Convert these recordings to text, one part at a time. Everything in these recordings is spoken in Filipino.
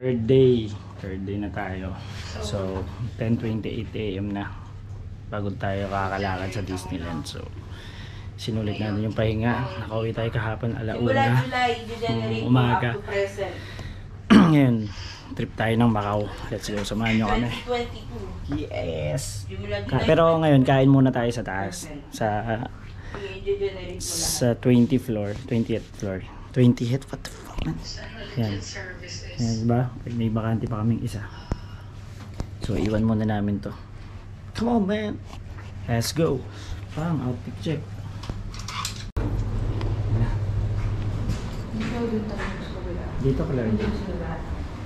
Third day na tayo. So 10:28 AM na bago tayo kakalakad sa Disneyland. So sinulit natin yung pahinga. Nakauwi tayo kahapon alauna umaga. Ngayon trip tayo ng Macau. Let's go, samahan nyo kami. Yes. Pero ngayon kain muna tayo sa taas, sa 20th floor. 20th, what the fuck man? Yan. Yan, diba? May bakante pa kaming isa. So iwan muna namin to. Come on man, let's go. Parang outfit check. Dito ka lang.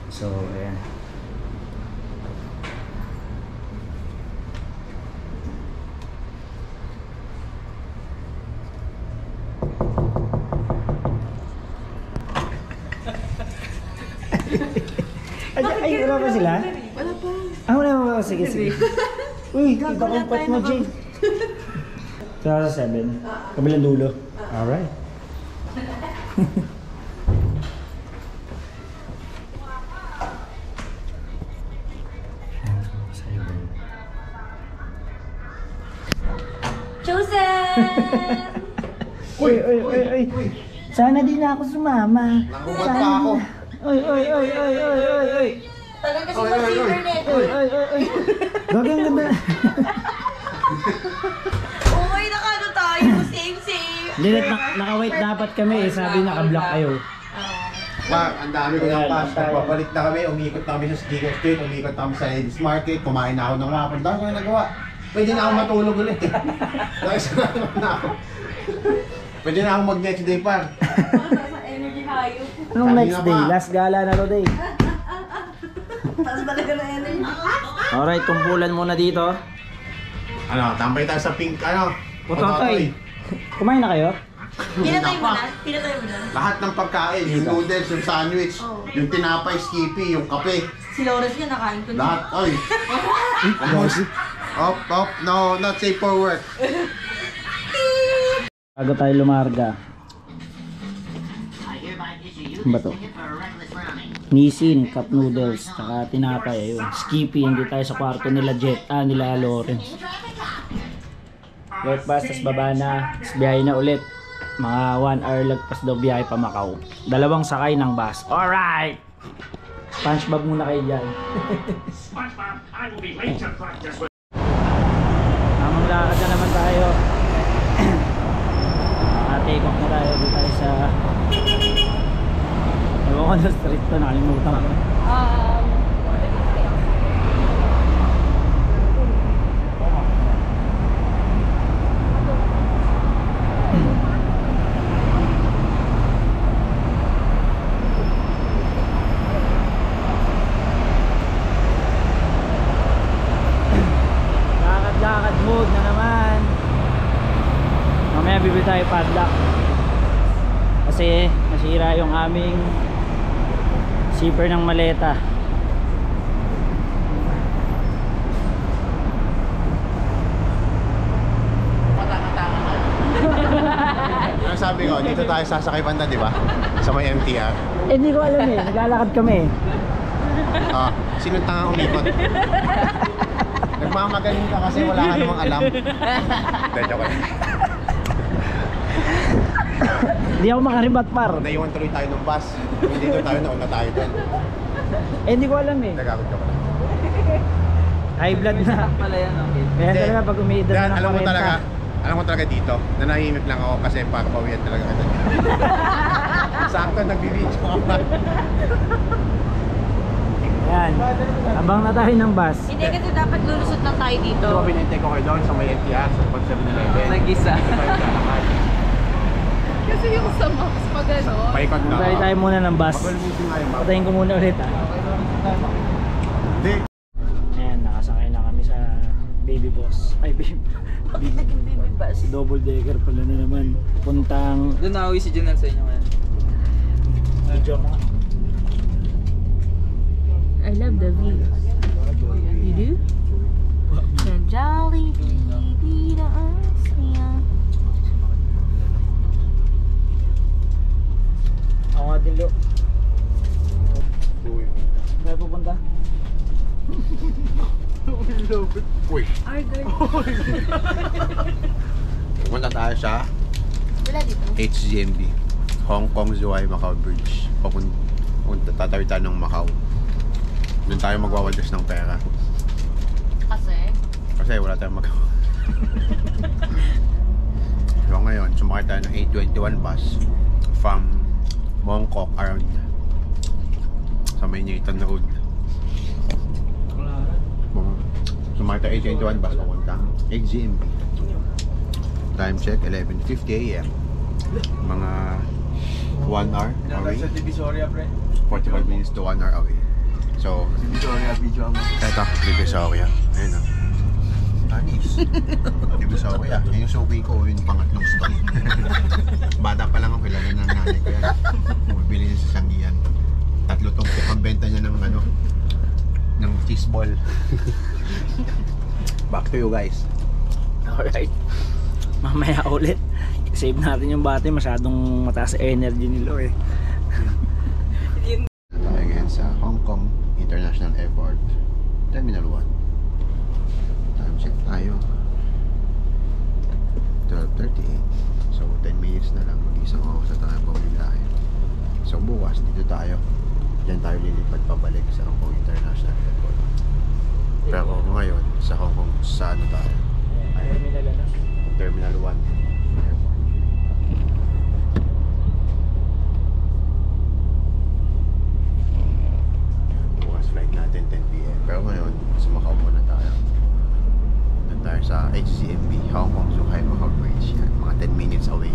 So ayan. Ay, wala pa sila? Wala pa. Ah, wala pa. Sige. Uy, kita kong pot mo, Jay. Sa 7. Kabilang dulo. Alright. Joseph! Uy. Sana din ako sumama. Nakubat pa ako. Uy. Tagal kasi mag-silver net. Uy. Gagawin ganda. Uy, nakano tayo. Same. Hindi, naka-wait dapat kami eh. Sabi naka-block kayo. Wag, ang dami ko ng pass. Pagbabalik na kami, umikot na kami sa Sticker Street, umikot na kami sa Ladies Market, kumain na ako ng wapon. Dami ko na nagawa. Pwede na ako matulog ulit eh. Nakisama na ako. Pwede na ako mag-next day pa. Sa energy hayo. Anong next day? Last gala na day. Tapos balik ka na energy. Alright, tumpulan muna dito. Ano, tambay tayo sa pink, Pototoy. Kumain na kayo? Pinatay mo na? Lahat ng pagkain, yung noodles, yung sandwich, yung tinapay, skippy, yung kape. Si Lawrence niya nakain ko na. Lahat, oy. Op, no, not safe for work. Bago tayo lumarga. Ano ba to? Nissin, cup noodles, saka tinapay, ayun. Skippy, hindi tayo sa kwarto nila nila Lawrence. Breakfast, tas baba na, tas biyahe na ulit. Mga 1 hour lagpas daw biyahe pa Macau. 2 sakay ng bus. Alright! SpongeBob muna kayo dyan. Tamang lakad na naman tayo. Take off na tayo dito tayo sa ewan ko na street to, nakalimutan ko. Lakad mode na naman. Mamaya bibili tayo padlock kasi nasira yung aming zipper ng maleta. Ano sabi ko, dito tayo sasakay banda, di ba? Sa may MTR. Hindi ko alam eh, naglalakad kami. Sinong tanga umikot? Nagmamagaling ka kasi wala ka namang alam. Joke lang. Hindi ako makaribat par. Naiwan tuloy tayo ng bus. Kung dito tayo, nauna tayo doon. Hindi ko alam eh. Nagagod ka pala. High blood na. Pala yan, okay. Kaya talaga pag umiidad na ng alam mo talaga dito, nanahimik lang ako kasi pagpawian talaga kita. Sakto, nagbibidyo ka pa. Yan, abang na tayo ng bus. Hindi kasi dapat lulusot lang tayo dito. So, pinintay ko kayo doon sa may MTR, sa pag-7-Eleven. Nag-isa. Dito tayo lalakad. Kasi yung sa Max pag ano. Paikot na. Tayo tayo muna ng bus. Magalmusin nga yung Patayin ko muna ulit ah. Hindi. Ayan, nakasakay na kami sa Baby Boss. Ay, Baby Bus. Double decker pala na naman. Puntang Doon na si Junel sa inyo ngayon. video mo. I love the view. You do? Jolly baby, Ako nga din lo. Uy. Pumunta tayo sa HGMB, Hong Kong Zhuhai Macau Bridge. Tatawid tayo ng Macau. Doon tayo magwawadas ng pera. Kasi wala tayong magawa. So ngayon, sumakay tayo ng 821 bus from Mongkok around sa may Nathan Road. Sumakay tayo 821 bus papuntang HGMB. Time check, 11:50 AM. Mga 1 hour away. 45 minutes to 1 hour away. So, eto, Divisoria. Ayun o. Anis. Divisoria. Yan yung suki ko, yung pangatlong store. Bata pa lang ako, kilala ng nanay ko yan. Bumibili niya sa Sanggian. 30 ang benta niya ng ano, ng cheese ball. Back to you guys. Alright. Mamaya ulit. Save natin yung battery. Masyadong mataas energy nilo eh. Tayo ngayon sa Hong Kong International Airport Terminal 1. Time check tayo, 12:38. So 10 minutes na lang, mag-isang oras na tayo pabiglahin. So bukas dito tayo, diyan tayo lilipad pabalik sa Hong Kong International Airport. Pero ngayon sa Hong Kong, sa ano tayo? Terminal 1 Airport. Flight natin 10 PM. Pero ngayon, sumakao muna tayo. Doon tayo sa HCMB, Hong Kong Zhuhai Macau Bridge. Yan, mga 10 minutes away.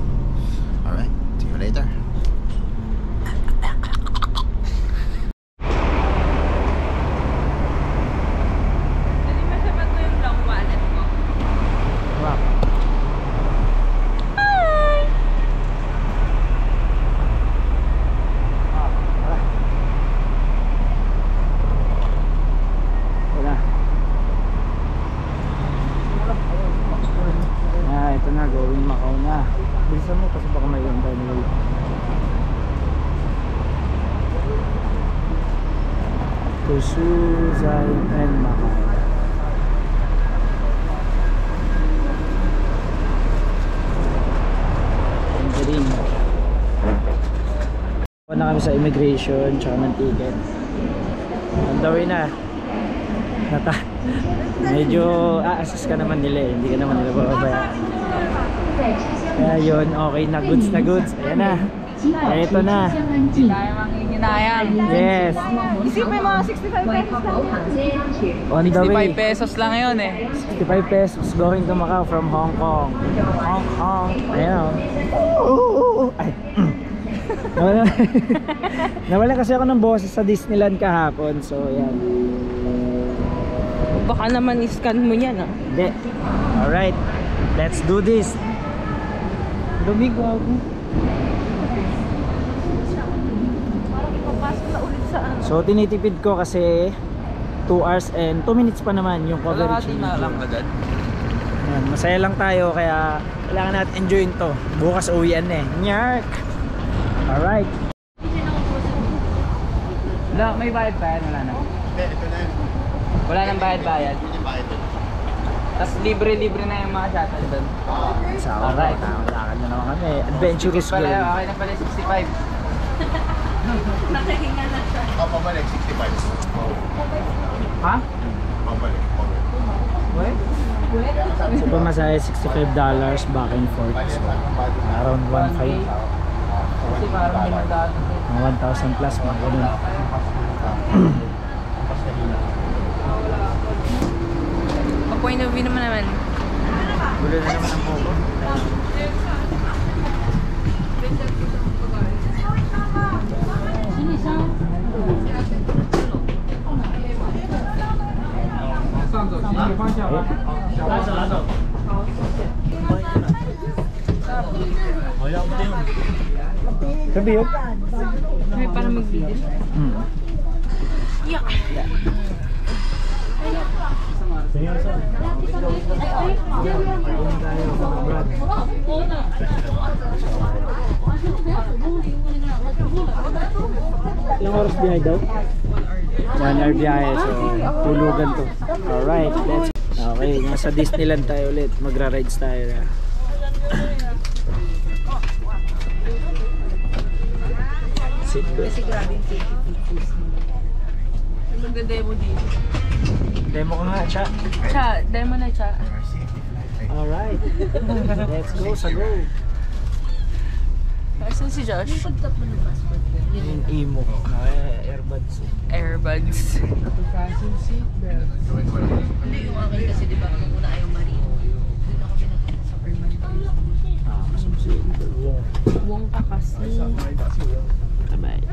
Alright, see you later. Bilisan mo kasi baka may iwan tayo nila. To Zhuhai and Macau. Mandarin. Punta na kami sa immigration tsaka ng ticket. On the way na. Medyo a-assist ka naman nila eh. Hindi ka naman nila bababayaan. Kaya yun, okay na, goods na goods. Ayan na. Ito na. Hindi tayo manghihinayang. Yes. Isip mo yung mga 65 pesos lang. On the way. 65 pesos lang yun eh. 65 pesos going to Macau from Hong Kong. Hong Kong. Ayan o. Ay. Nawala kasi ako ng boses sa Disneyland kahapon. So ayan. Baka naman iscan mo yan ah. Hindi. Alright. Let's do this. Lumig ako. So tinitipid ko kasi 2 hours and 2 minutes pa naman yung coverage. Na lang agad. Ayan, masaya lang tayo kaya kailangan natin enjoyin to. Bukas uwian eh. Nyark! Alright. Wala, may bayad pa yan? Wala na. Hindi, ito na yun. Wala nang bayad-bayad. Hindi bayad ito. Tapos libre-libre na yung mga shuttle doon. Sa Alright. Lakad na naman kami. Adventurous Pala, girl. okay na pala 65. Nakahinga na siya. Pabalik, 65. Ha? Pabalik. Wait? So pamasahe $65 back and forth. So around 1,500. Kasi parang ginagawa. 1,000 plus mga ganun. Point of view naman. Gulo na naman ang pogo. Sabi yun? May para mag-video. Ilang oras biyahe daw? 1 hour biyahe, so tulugan to. Alright, let's okay, nasa Disneyland tayo ulit. Magra-rides tayo na. Sit down. Kasi grabe yung safety features. Magda-demo dito. Demo ko nga, Cha. Cha, demo na, Cha. Alright. Let's go sa go. Asan si Josh? Yung pagtap mo ng passport yan. Yung emo. Airbuds. Airbags. Hindi yung akin kasi diba ako muna ayaw marino. Doon ako pinagpunta sa permanent. Wong ka kasi. Tabay.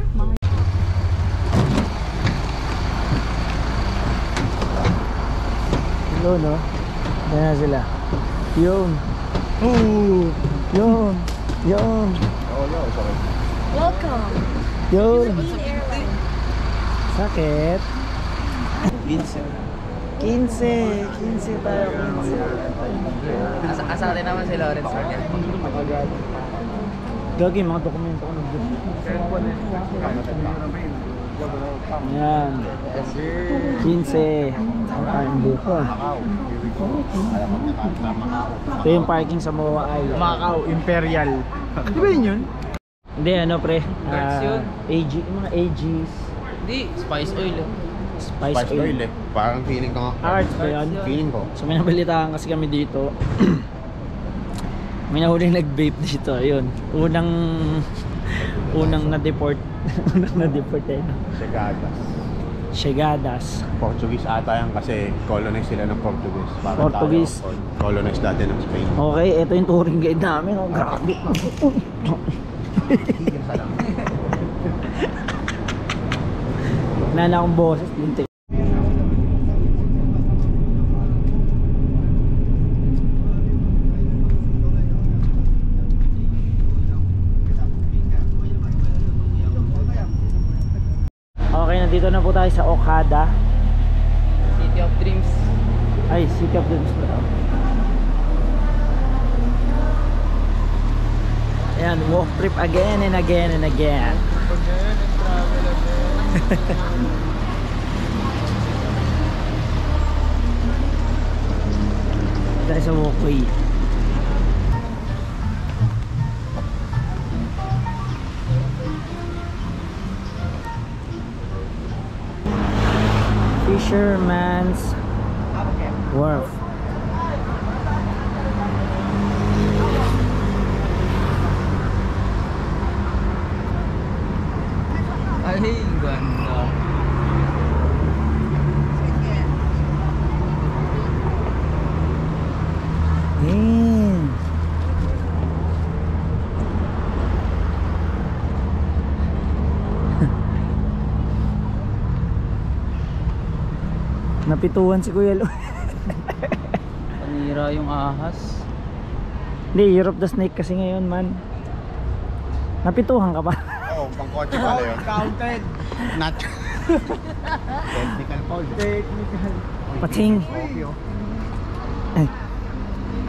Hello, no? Yan na sila. Yun. Ooh. Yun. Yun. Welcome! Yun. Sakit. 15 tayo. 15. Asali naman si Lawrence Morgan. Gagi, mga dokumento ko nag-book. Yan. 15. Ang buko. Ito yung parking sa Moa Island. Macau Imperial. Di ba yun? Hindi, ano pre? Cards yun. AG, yung mga AGs. Hindi, spice oil. Spice oil. eh. Parang feeling ko nga. Arts ba yun? Feeling ko. So may nabalitaan kasi kami dito. May nahuling nag-vape dito. Ayun. Unang na-deport. Unang na-deport eh. Segadas. Chegadas. Portuguese ata yan kasi colonize sila ng Portuguese. Parang Portuguese. tayo, colonize dati ng Spain. Okay, ito yung touring guide namin. Oh, grabe. Nana akong boses. Lintik. Okay, nandito na po tayo sa Okada. City of Dreams. Ay, City of Dreams ba? Ayan, walk trip again and again and again. Tayo sa walkway. Fisherman's Wharf. Ay, ganda. Damn. Napituan si Kuya Lo. Panira yung ahas. Hindi, Year of the Snake kasi ngayon, man. Napituhan ka pa. Oo, pang kotse pala yun. Counted. Not. Technical fault. Technical. Pating. Okay, oh. Eh,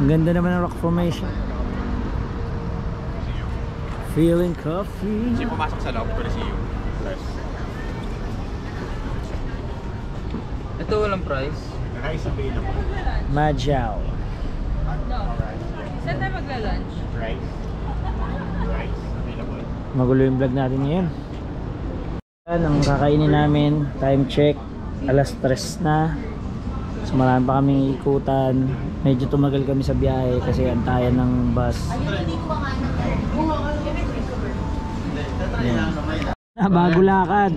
ang ganda naman ng rock formation. Feeling coffee. Kasi pumasok sa loob ko na si you. Plus. Ito walang price. Rice available. Majao. Saan tayo magla-lunch? Rice. Rice available. Magulo yung vlog natin ngayon. Yan ang kakainin namin. Time check. Alas 3 na. So marami pa kaming ikutan. Medyo tumagal kami sa biyahe kasi antayan ng bus. Yan. Bago lakad.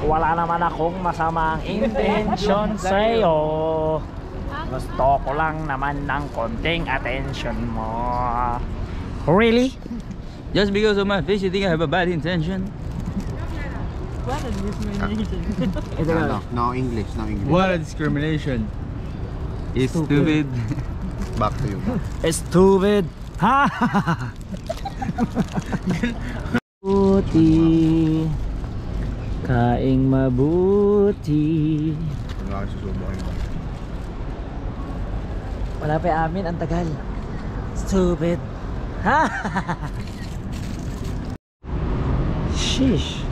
Wala naman akong masamang intention sa'yo. Gusto ko lang naman ng konting attention mo. Really? Just because of my face, you think I have a bad intention? Ito No, no English, no English. What a discrimination. It's stupid. Back to you. Stupid. Ha! Mabuti. Kaing mabuti. Wala ka susubukin mo. Wala pa yung amin, ang tagal. Stupid. Ha! Sheesh.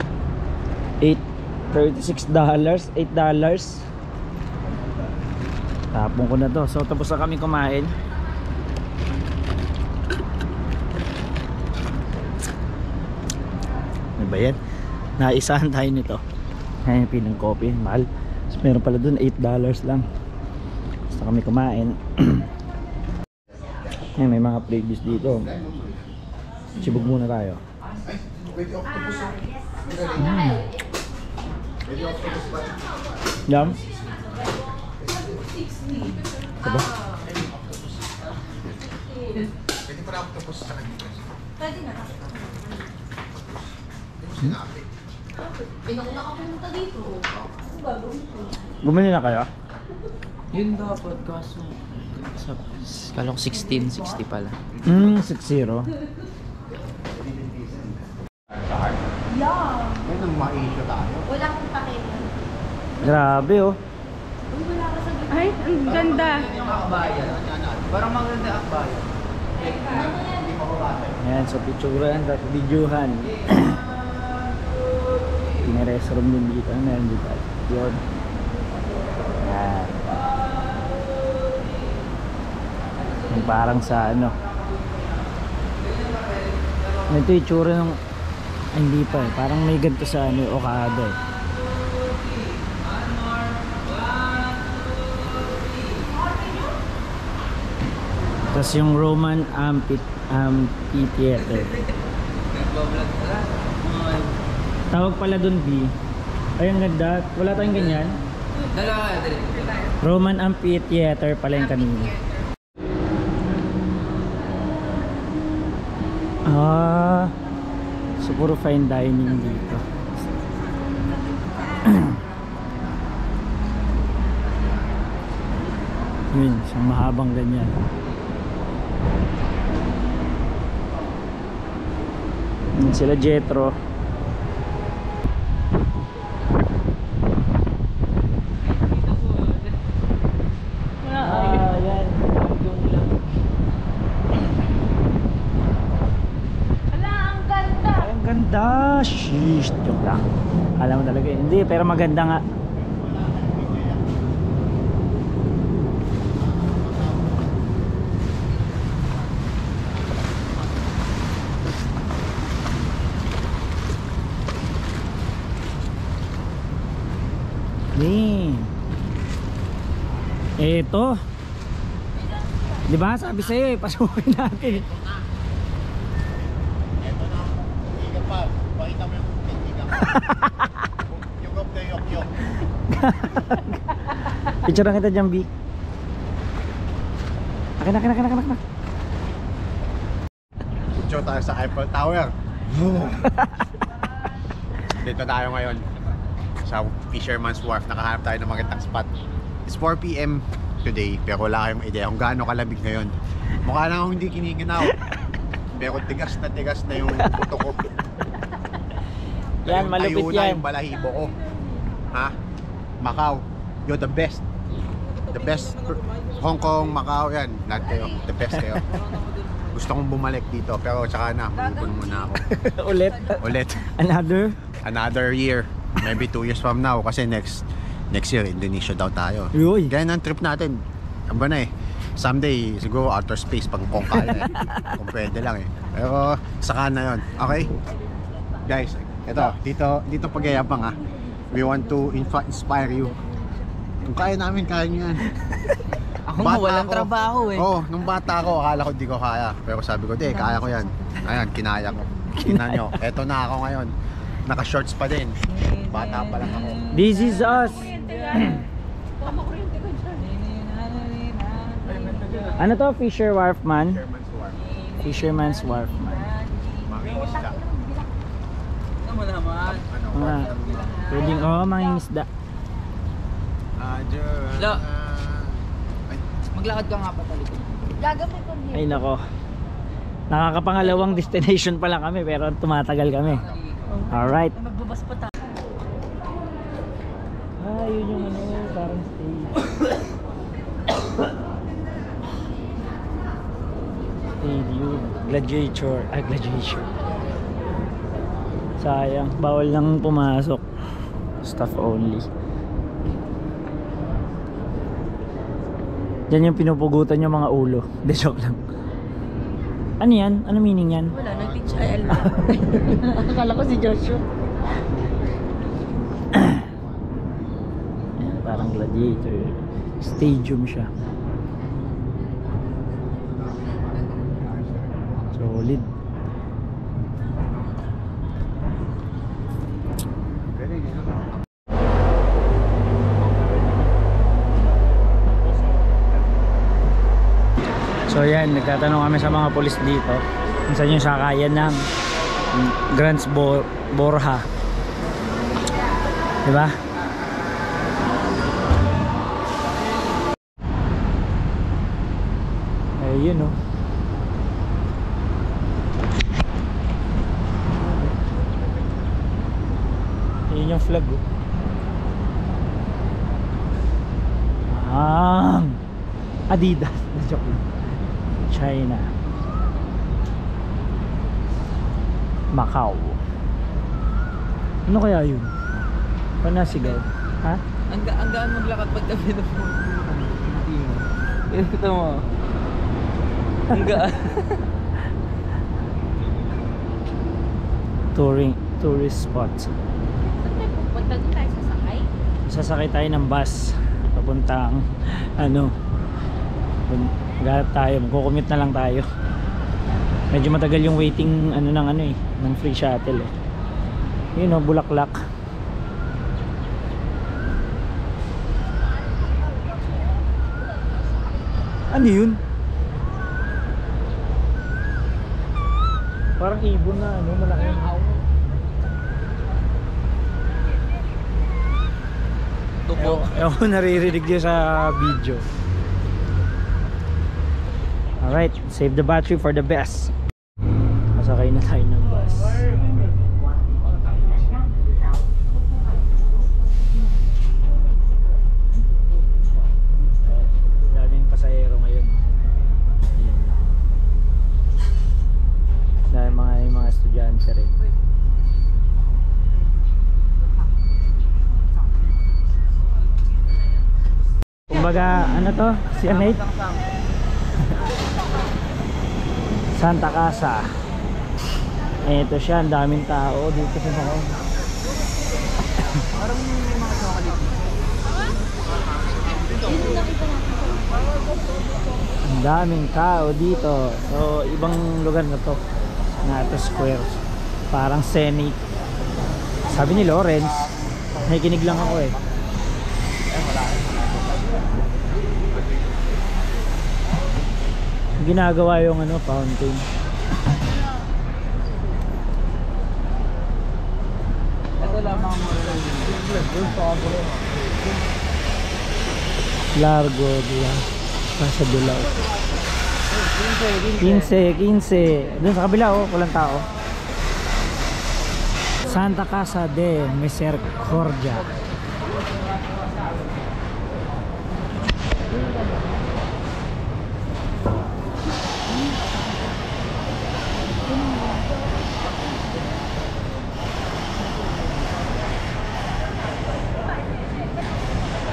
$36. $8. Tapon ko na to. So tapos na kami kumain. Ano ba yan? Naisahan tayo nito. Ayan yung pinang coffee. Mahal. So, meron pala dun $8 lang. Basta kami kumain. Ayan, may mga playlist dito. Sibog muna tayo. Yum. Diba? Pwede pa na octopus sa kanya. Pwede na. Sinabi. Pinakuna ka pumunta dito. Ano gagawin ko? Bumili na kayo? Yun dapat kaso. Kala ko 1660 pala. 6-0. Yeah. May nang ma-issue tayo. Wala akong pakita. Grabe oh. Uy, wala ka sa gitna. Ay, ang ganda. Yung akbayan. Parang maganda akbayan. Hindi pa ko bata. Ayan, so picturean at videohan. May restroom din dito. Meron dito. Yun. Ayan. Yung parang sa ano. Ito yung tsura ng... Ay, hindi pa eh. Parang may ganito sa ano, Okada eh. Tapos yung Roman Amphitheater. Nagbablog pala. Tawag pala dun B. Ay, ang ganda. Wala tayong ganyan. Dalawa ka dali. Roman Amphitheater pala yung kanina. Ah, so puro fine dining dito. Yun, isang mahabang ganyan. Yun sila Jetro. Ah, yan. Ala, ang ganda. Ay, ang ganda. Sheesh, joke lang. Alam mo talaga, hindi, pero maganda nga. Damn. Eto. Di ba? Sabi sa'yo eh, pasukin natin. Ito na. Hindi pa. Pakita mo yung technique. Yung of the yok-yok. Picture lang kita dyan, B. Akin. Show tayo sa Eiffel Tower. Dito tayo ngayon sa Fisherman's Wharf. Nakahanap tayo ng magandang spot. It's 4 PM today, pero wala kayong idea kung gaano kalamig ngayon. Mukha lang akong hindi kiniginaw. Pero tigas na yung buto ko. Yan, malupit Tayo na yan. yung balahibo ko. Ha? Macau. You're the best. The best. Hong Kong, Macau, yan. Lahat kayo. The best kayo. Gusto kong bumalik dito, pero tsaka na. Mag-ipon muna ako. Ulit. Another year. Maybe 2 years from now. Kasi next year, Indonesia daw tayo. Uy. Ganyan ang trip natin. Ano ba na eh. Someday, siguro outer space pag kung kaya eh. Kung pwede lang eh. Pero saka na yun. Okay? Guys, dito pagyayabang ha. We want to inspire you. Kung kaya namin, kaya nyo yan. Ako nga walang trabaho eh. Oo, nung bata ako, akala ko di ko kaya. Pero sabi ko, di, kaya ko yan. Ayan, kinaya ko. Tingnan nyo, eto na ako ngayon. Naka-shorts pa din. Bata pa lang ako. This is us. Ano to? Fisher Wharf man? Fisherman's Wharf. Fisherman's Wharf man. Mga isda. Ano naman? Ano? Mga pwedeng mangingisda. Lo. Maglakad ka nga pa talikod. Gagamit ko niya. Ay nako. Nakakapangalawang destination pa lang kami pero tumatagal kami. Alright. Magbabas pa tayo. Ah, yun yung ano, parang stage. Stadium. Gladiator. Gladiator. Sayang, bawal nang pumasok. Staff only. Diyan yung pinupugutan yung mga ulo. De, joke lang. Ano yan? Ano meaning yan? Wala, nag-teach IL na. Akala ko si Joshua. Ayan, parang gladiator. Stadium siya. Solid. So yan, nagtatanong kami sa mga pulis dito kung saan yung sakayan ng Grants Borja, diba? Ayun o. Yun yung flag o. Adidas. Joke lang. China, Macau. Ano kaya yun? Panasigaw? Ha? Ang gaan maglakad pag tabi na po. Ito mo. Ang gaan. Tourist spots. Punta doon tayo sasakay. Sasakay tayo ng bus papuntang maghanap tayo, magko-commute na lang tayo. Medyo matagal yung waiting ng free shuttle eh. Yun o, Bulaklak. Ano yun? Parang ibon na malaki. Tupo. Ewan ko naririnig niyo sa video. Alright, save the battery for the best. Masakay na tayo ng bus. Daming pasahero ngayon. Ayan. Dahil mga estudyante rin. Kumbaga, ano to? Si Anate? Santa Casa. Ito siya, ang daming tao dito sa Macau. Parang yung mga chocolate. Ang daming tao dito. So, ibang lugar na to. Nato Square. Parang Senate. Sabi ni Lawrence, nakikinig lang ako eh. Ginagawa yung fountain. Ito lamang mo. Largo diya. Pasa Bilao. 15. Doon sa kabila walang tao. Santa Casa de Misericordia.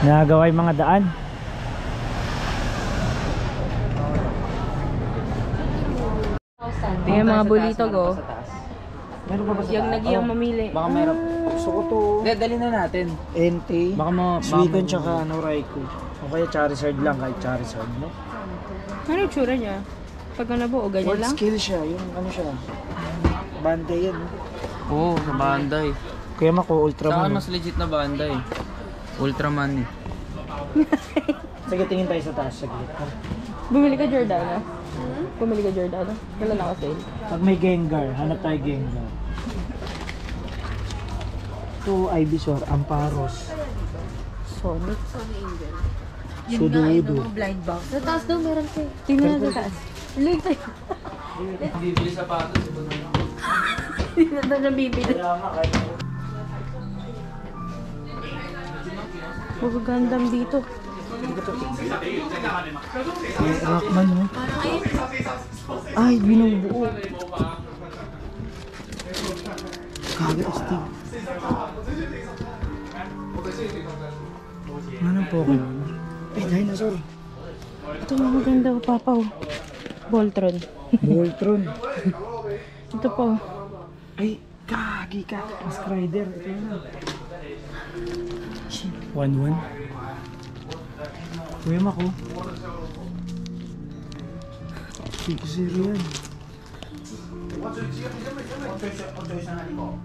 Nagawa yung mga daan. Tingnan mga bulito go. Meron pa ba Yung nagiyang mamili. Baka meron. Gusto ko to. Dali na natin. Entei. Baka Suicune tsaka Raikou. O kaya Charizard lang, kahit Charizard, no? Ano yung tsura niya? Pag nabuo, ganyan World lang? skill siya, yung siya. Bandai yan. Oo, sa Bandai. Kaya mako Saan Ultraman. mas legit na Bandai? Ultraman eh. Sige, tingin tayo sa taas. Saglit. Bumili ka Jordana? Bumili ka Jordana? Wala na ka sale. Pag may Gengar, hanap tayo Gengar. Ito, Ivysaur, Amparos, Sonic. Sudowoodo. Blind box. Sa taas daw meron ko. Tingnan na sa taas. Link tayo. Bibili sapatos. Hindi na na bibili. Magagandam dito. Rockman, no? Ay, binubuo. Tiger stick. Anong Pokemon? Ay, dinosaur. Ito mga maganda oh, Papa oh. Voltron. Voltron. Ito po. Ay, kagi ka. Mask Rider. Ito na. 1-1. Kuya Mako. 6-0 yan.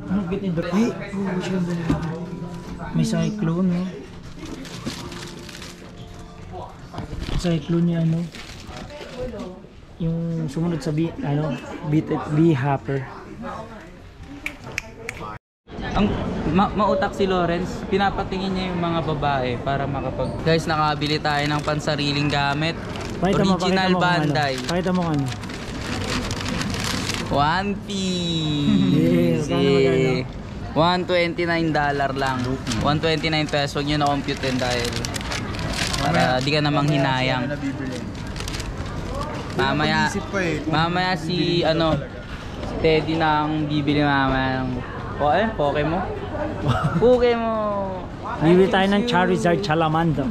Ano bitin doon? Ay, siya ba? May cyclone eh. Cyclone niya ano? Yung sumunod sa bee hopper. Ang mautak si Lawrence, pinapatingin niya yung mga babae para makapag... Guys, nakabili tayo ng pansariling gamit. Original Bandai. Pakita mo ano. One Piece. Yes, $129 lang. 129 pesos. Huwag nyo na-compute din dahil para di ka namang hinayang. Mamaya si Teddy nang bibili mamaya ng Pokemon. Bibili tayo ng Charizard Charmander.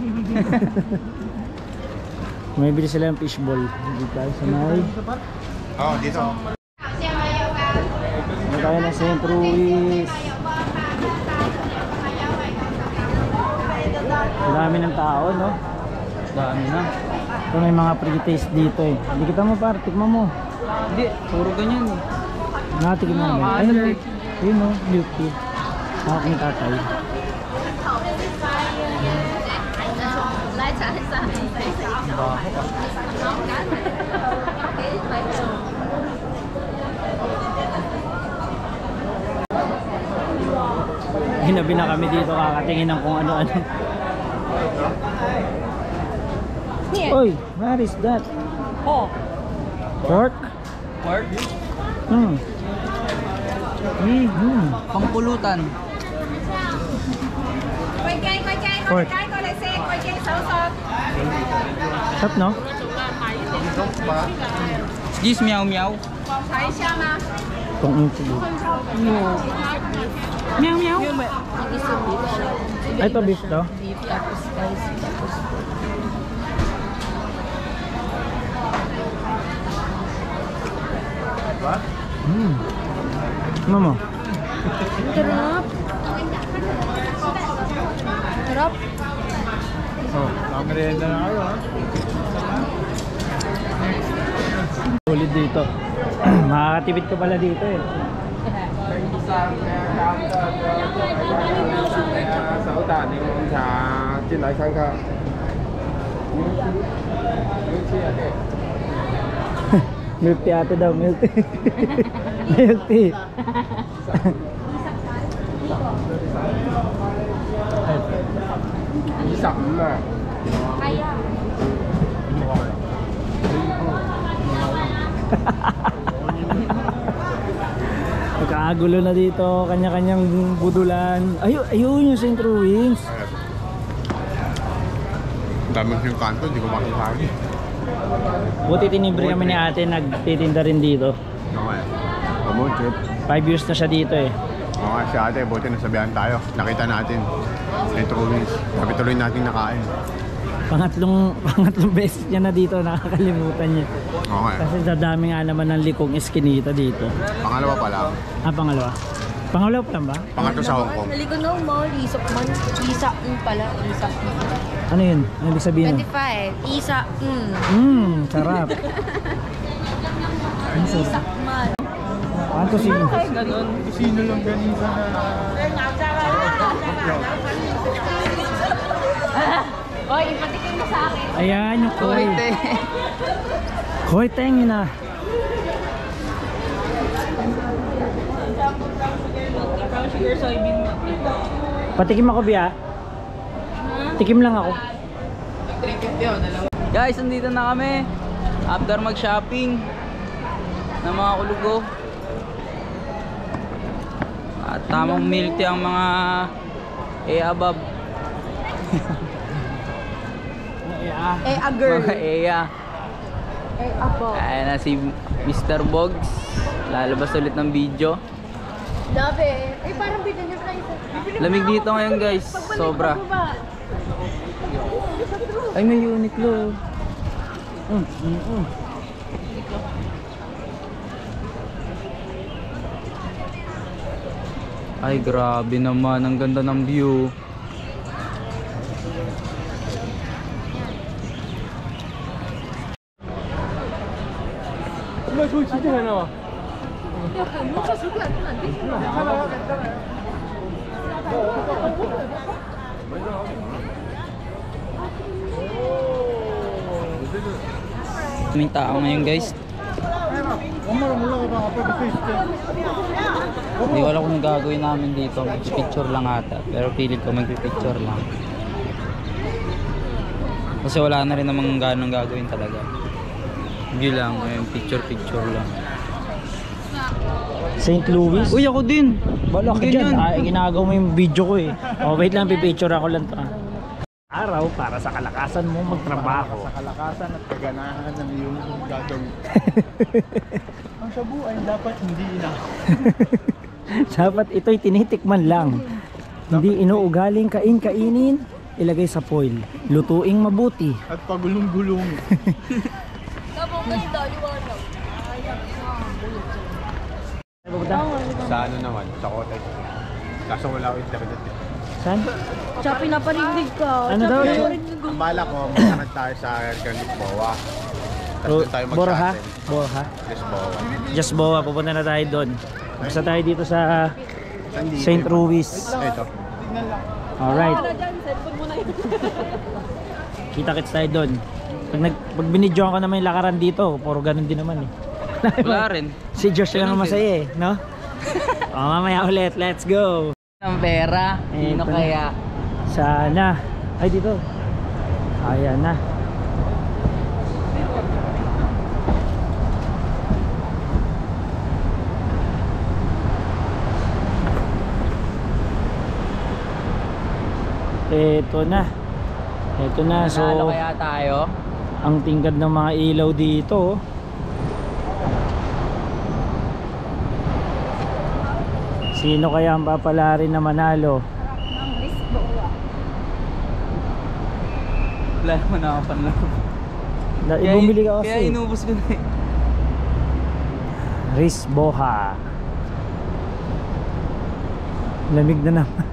May bili sila ng fishball. Dito tayo sa may... Oo, dito. Dito tayo ng St. Louis. Dami ng tao, no? Dami na. Ito may mga pre-taste dito eh. Hindi kita mo par, tikman mo. Hindi, puro ganyan eh. Natikin mo. Ayun, yun o, milk tea. Hawak ni tatay. Hinabi na kami dito kakatingin ng kung ano-ano. Oy, what is that? Oh. Pork? Pork? Pangpulutan. Pork. Sarap, no? This meow meow. Itong info. Meow meow. Ay, ito beef to? Beef tapos spicy tapos Ano mo? sarap. Sarap. Oh, kamerenda na kayo ha? Ulit dito. Makakatipid ka pala dito eh. Milk tea ate daw, milk tea. Milk tea. Magkakagulo na dito, kanya-kanyang budulan. Ayun yung St. Louis. Daming yung kanto, hindi ko makikari. Buti tinibre kami ni ate, nagtitinda rin dito. Okay. Pamudjip. 5 years na siya dito eh. Okay, si ate, buti nasabihan tayo. Nakita natin. St. Louis. Sabi tuloy natin nakain. Pangatlong beses niya na dito, nakakalimutan niya. Okay. Kasi dadami nga naman ng likong eskinita dito. Pangalawa pala. Pangalawa? Pangalawa pa lang ba? Pangatlo sa Hong Kong. Naligo na mo, isok man. Isa pala, isa. Ano yun? Ano ibig sabihin? 25. Isa. Sarap. Isa man. Ano to sino? Ganun. Sino lang ganisa na... Oy, ipatikin mo sa akin. Ayan yung koi. Kuwait eh. Koi teng yun na. Brown sugar soybean milk. Patikim ako biya. Tikim lang ako. Guys, nandito na kami. After mag-shopping ng mga kulugo. At tamang milk tea ang mga above. A girl. Mga Eya. Apo. Ayan na si Mr. Bogs. Lalabas ulit ng video. Labi. Eh, parang bida niya pa isa. Lamig dito ngayon guys. Sobra. Ay, may Uniqlo. Ay, grabe naman. Ang ganda ng view. May tao ngayon guys. Hindi ko alam kung gagawin namin dito. Picture lang ata. Pero pilit ko magpipicture lang. Kasi wala na rin namang ganong gagawin talaga. Hindi lang. Picture lang. St. Louis? Uy, ako din! Balak ka dyan. Ginagawa mo yung video ko eh. Oh, wait lang, pipicture ako lang to. Araw para sa kalakasan mo magtrabaho. Sa kalakasan at kaganahan ng iyong gagawin. Ang shabu ay dapat hindi Dapat ito'y tinitikman lang. Hindi inuugaling kainin, ilagay sa foil. Lutuing mabuti. At pagulong-gulong. Sa ano naman, sa Kote. Kaso wala ko internet eh. Saan? Siya pinaparinig ka. Ano daw? Ang bala ko, magkakad tayo sa Lisboa. Tapos doon tayo Borja? mag-shuttle. Borja? Lisboa. Just Boa, pupunta na tayo doon. Basta tayo dito sa Saan dito? St. Louis. Ito. Alright. Kita-kits tayo doon. Pag binidyoan ko naman yung lakaran dito, puro ganun din naman eh. Wala rin. Si Josh lang ang masaya eh, no? O mamaya ulit, let's go! Ang pera. Sino Eto na. kaya? Sana. Ay dito. Ayan na. Ito na. Ito na. So, Nanalo kaya tayo? ang tingkad ng mga ilaw dito. Sino kaya ang papalarin na manalo? Wala naman ako panlaro. Bumili ka Kaya kasi. inubos ko na eh. Lisboa. Lamig na naman.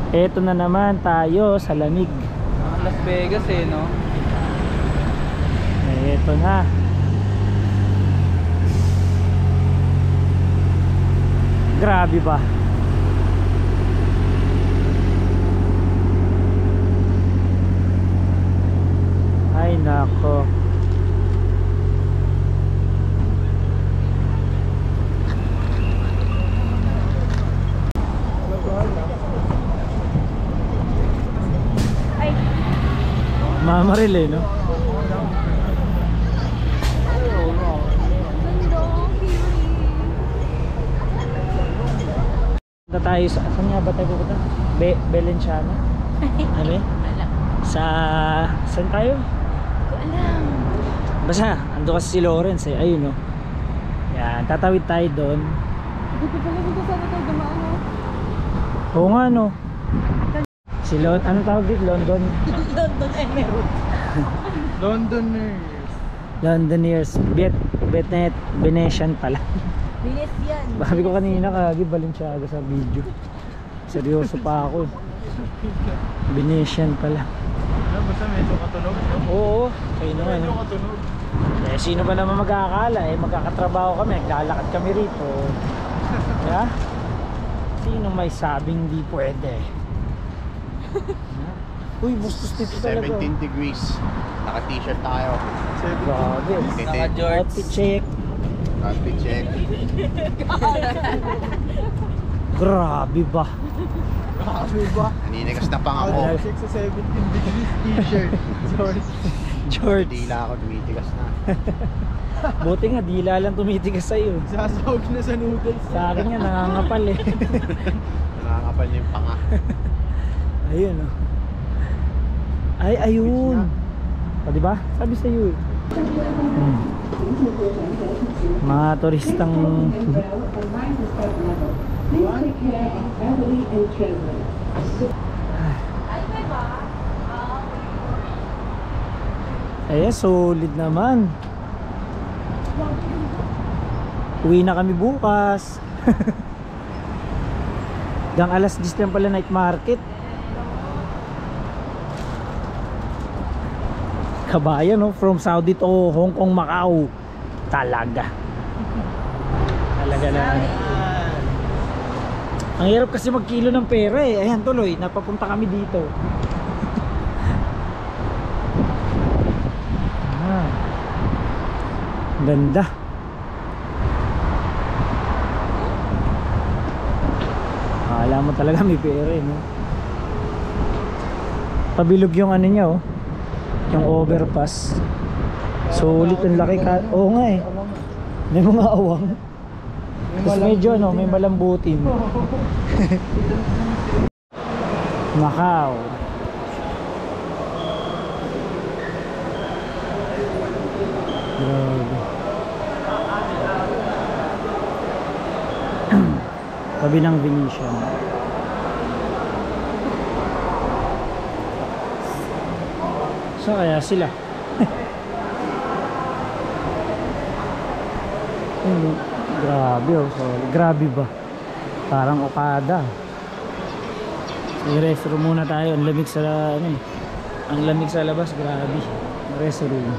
Eto na naman tayo sa lamig. Las Vegas eh, no? Eto na. Grabe ba? Ay nako. Mamaril eh, no? Punta tayo sa... Saan nga ba tayo pupunta? Balenciaga? Ano eh? Sa... Saan tayo? Alam. Basta, ando kasi si Lawrence eh. Ayun, no? Yan, tatawid tayo doon. Dito pala dito sana tayo dumaan, no? Oo nga, no? Si ano tawag dito? London? London Emerald. Londoners. Venetian pala. Bilis yan. Sabi ko kanina kagi Balenciaga sa video. Seryoso pa ako. Venetian pala. Basta medyo katunog. Oo, kayo naman. Katunog. Eh, sino ba naman magkakala? Eh, magkakatrabaho kami, naglalakad kami rito. Kaya, sino may sabing di pwede? Uy, bustos dito talaga. 17 degrees. Naka-t-shirt tayo. Grabe. Naka-jorts. Outfit check. Outfit check. Grabe ba? Naninigas na pang ako. 6 to 17 degrees t-shirt. Sorry. George. Dila ako, tumitigas na. Buti nga, dila lang tumitigas sa'yo. Sasawag na sa noodles. Sa akin nga, nangangapal eh. Nakakapal niya yung panga. Ayun oh. Ay, ayun. O, diba? Sabi sa'yo eh. Mga turistang Eh, solid naman. Uwi na kami bukas. Hanggang alas 10 lang pala night market. Kabayan, no? From Saudi to Hong Kong, Macau. Talaga. Talaga na. Ang hirap kasi magkilo ng pera eh. Ayan tuloy, napapunta kami dito. Ganda. Akala mo talaga may pera eh, no? Pabilog yung ano niya, oh. Yung overpass. Sulit ang laki ka. Oo nga eh. May mga awang. Tapos medyo ano, may malambutin. Macau. Grabe. Tabi ng Venetian. So kaya sila. Grabe oh, sorry. Grabe ba? Parang Okada. I-restroom muna tayo. Ang lamig sa ano eh. Ang lamig sa labas, grabe. Restroom.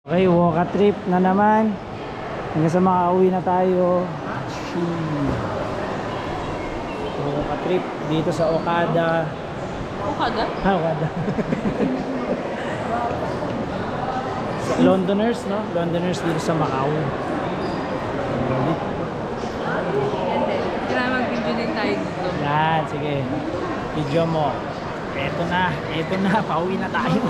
Okay, walk trip na naman. Hanggang sa makauwi na tayo. Walk trip dito sa Okada. Okada? Okada. Londoners, no? Londoners dito sa Macau. Kailangan mag-video din tayo dito. Yan, sige. Video mo. Eto na. Pauwi na tayo.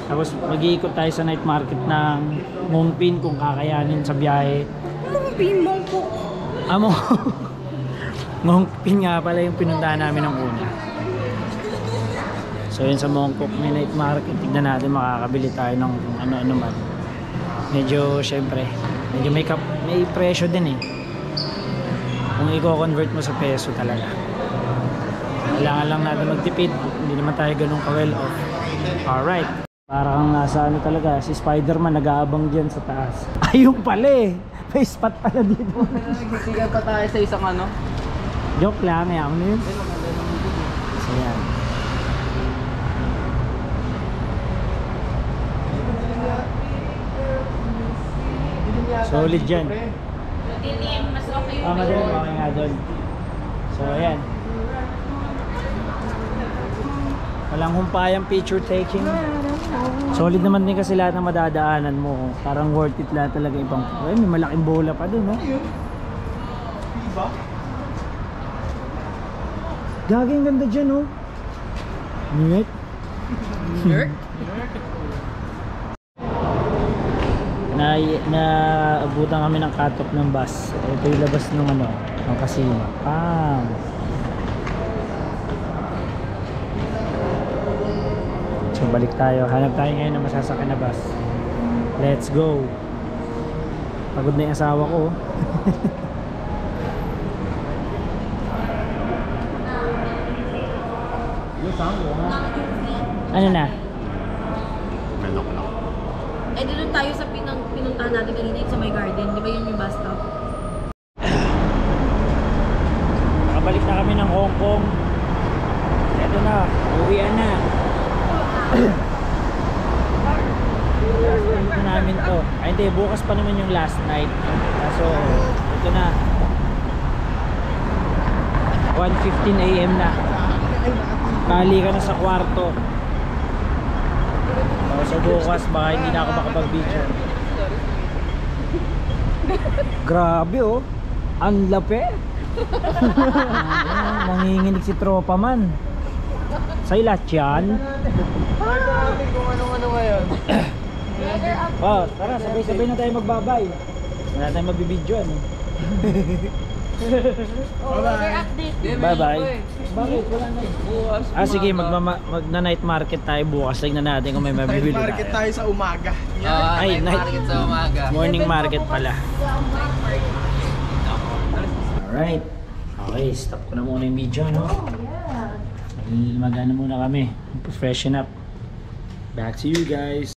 Tapos mag-iikot tayo sa night market ng Mongpin kung kakayanin sa biyahe. Mongpin, Mongkok. Mongpin nga pala yung pinuntahan namin ng una. So yun sa Mongkok may night market. Tignan natin makakabili tayo ng ano-ano man. Medyo syempre, medyo may presyo din eh. Kung i-convert mo sa peso talaga. Kailangan lang natin magtipid. Hindi naman tayo ganun ka-well off. Alright. Parang nasa ano talaga, si Spider-Man nag-aabang dyan sa taas. Ayun pala eh. May spot pala dito. Nagsisigan pa tayo sa isang ano. Joke lang, yaman yun. So yan. Solid dyan. Mas okay yung Madaling okay nga doon. So ayan. Walang humpayang picture taking. Solid naman din kasi lahat ng madadaanan mo. Parang worth it lahat talaga ibang. Ay, may malaking bola pa doon, no? Gagawin ganda dyan, no? Nerd? Nerd? Naabutan kami ng cut-off ng bus. Ito yung labas ng ano, ng casino. So balik tayo. Hanap tayo ngayon ng masasakyan na bus. Let's go. Pagod na yung asawa ko. Ano na? Menok lang. Eh, doon tayo sa pinuntahan natin kanina sa My Garden. Di ba yun yung bus stop? Nakabalik na kami ng Hong Kong. Eto na, uwian na. Last night na namin to. Ay hindi, bukas pa naman yung last night. So, ito na. 1:15 AM na. Kali ka na sa kwarto. So bukas baka hindi na ako makapag-video. Grabe oh. Ang lapit. Nanginginig si tropa man. Sa ilat yan. Kung ano-ano ngayon. Oh, tara, sabay-sabay na tayo magbabay. Wala tayong mabibidyo ano. Weather update. Bye-bye. Bakit? Wala na. Bukas. Sige, magna-night market tayo bukas. Tignan natin kung may mabibili Market tayo sa umaga. Ay, night market sa umaga. Morning market pala. Alright. Okay, stop ko na muna yung video, no? Magana muna kami. Freshen up. Back to you guys.